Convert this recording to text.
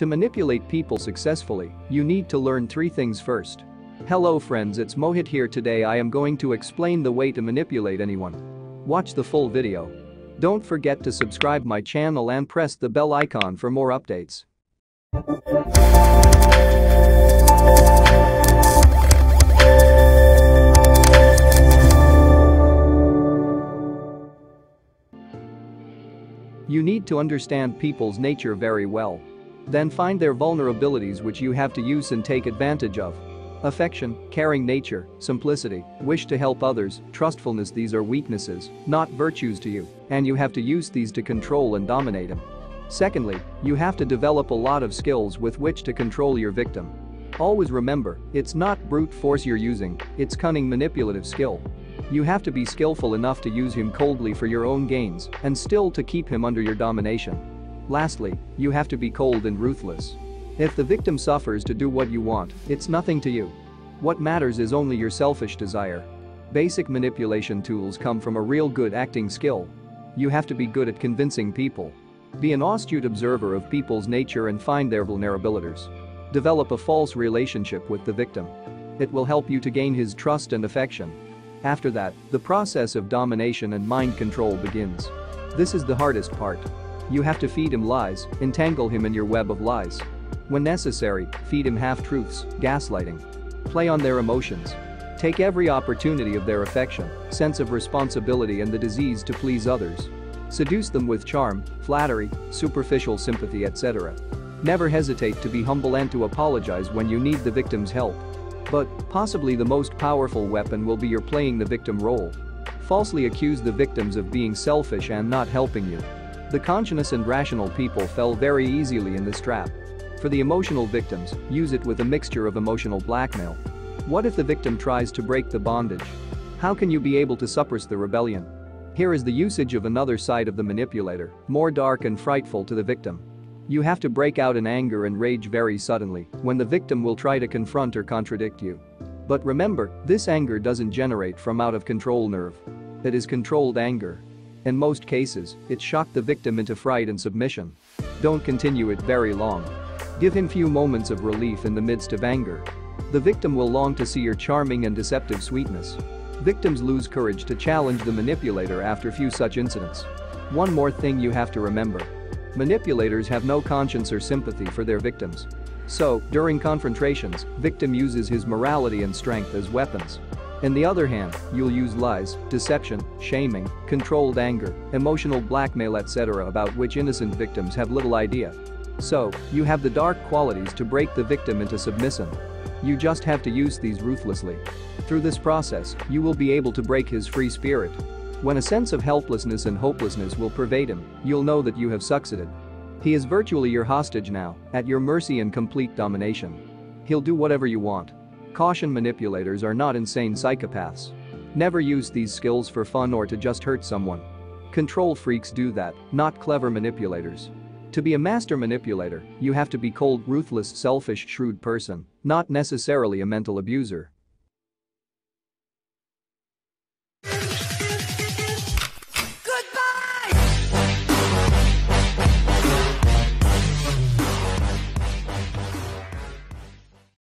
To manipulate people successfully, you need to learn 3 things first. Hello friends, it's Mohit here. Today I am going to explain the way to manipulate anyone. Watch the full video. Don't forget to subscribe my channel and press the bell icon for more updates. You need to understand people's nature very well. Then find their vulnerabilities which you have to use and take advantage of. Affection, caring nature, simplicity, wish to help others, trustfulness, these are weaknesses, not virtues to you, and you have to use these to control and dominate him. Secondly, you have to develop a lot of skills with which to control your victim. Always remember, it's not brute force you're using, it's cunning manipulative skill. You have to be skillful enough to use him coldly for your own gains and still to keep him under your domination. Lastly, you have to be cold and ruthless. If the victim suffers to do what you want, it's nothing to you. What matters is only your selfish desire. Basic manipulation tools come from a real good acting skill. You have to be good at convincing people. Be an astute observer of people's nature and find their vulnerabilities. Develop a false relationship with the victim. It will help you to gain his trust and affection. After that, the process of domination and mind control begins. This is the hardest part. You have to feed him lies, entangle him in your web of lies. When necessary, feed him half-truths, gaslighting. Play on their emotions. Take every opportunity of their affection, sense of responsibility and the disease to please others. Seduce them with charm, flattery, superficial sympathy, etc. Never hesitate to be humble and to apologize when you need the victim's help. But, possibly the most powerful weapon will be your playing the victim role. Falsely accuse the victims of being selfish and not helping you. The conscious and rational people fell very easily in this trap. For the emotional victims, use it with a mixture of emotional blackmail. What if the victim tries to break the bondage? How can you be able to suppress the rebellion? Here is the usage of another side of the manipulator, more dark and frightful to the victim. You have to break out in anger and rage very suddenly when the victim will try to confront or contradict you. But remember, this anger doesn't generate from out of control nerve. It is controlled anger. In most cases, it shocked the victim into fright and submission. Don't continue it very long. Give him few moments of relief in the midst of anger. The victim will long to see your charming and deceptive sweetness. Victims lose courage to challenge the manipulator after few such incidents. One more thing you have to remember. Manipulators have no conscience or sympathy for their victims. So, during confrontations, victim uses his morality and strength as weapons. On the other hand, you'll use lies, deception, shaming, controlled anger, emotional blackmail, etc. about which innocent victims have little idea. So, you have the dark qualities to break the victim into submission. You just have to use these ruthlessly. Through this process, you will be able to break his free spirit. When a sense of helplessness and hopelessness will pervade him, you'll know that you have succeeded. He is virtually your hostage now, at your mercy and complete domination. He'll do whatever you want. Caution, manipulators are not insane psychopaths. Never use these skills for fun or to just hurt someone. Control freaks do that, not clever manipulators. To be a master manipulator, you have to be cold, ruthless, selfish, shrewd person, not necessarily a mental abuser.